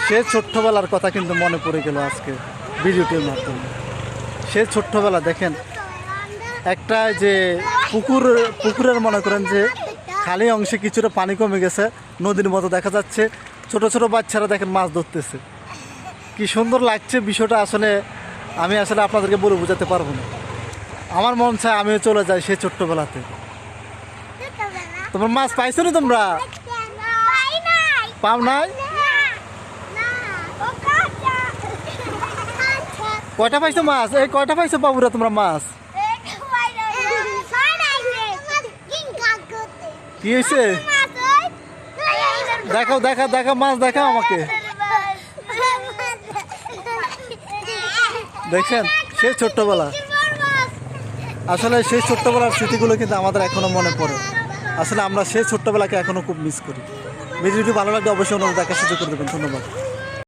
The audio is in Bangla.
সে ছোট্টবেলার কথা কিন্তু মনে পড়ে গেল আজকে ভিডিওটির মাধ্যমে। সে ছোট্টবেলা দেখেন একটা যে পুকুরের মনে করেন যে খালি অংশে কিছুটা পানি কমে গেছে, নদীর মতো দেখা যাচ্ছে, ছোট ছোট বাচ্চারা দেখেন মাছ ধরতেছে। কি সুন্দর লাগছে বিষয়টা, আসলে আমি আসলে আপনাদেরকে বলে বোঝাতে পারবো না। আমার মন চায় আমিও চলে যাই সেই ছোট্টবেলাতে। তোমার মাছ পাইছো না তোমরা? পাও নাই? কয়টা পাইছো মাছ? এই কয়টা পাইছো বাবুরা তোমরা মাছ? কি হয়েছে? দেখাও দেখাও দেখাও মাছ দেখাও আমাকে। দেখছেন সেই ছোট্টবেলা, আসলে সেই ছোট্টবেলার স্মৃতিগুলো কিন্তু আমাদের এখনো মনে পড়ে। আসলে আমরা সেই ছোট্টবেলাকে এখনো খুব মিস করি। ভিডিওটি ভালো লাগলে অবশ্যই অনুরোধ দেখার সুযোগ করে দেবেন। ধন্যবাদ।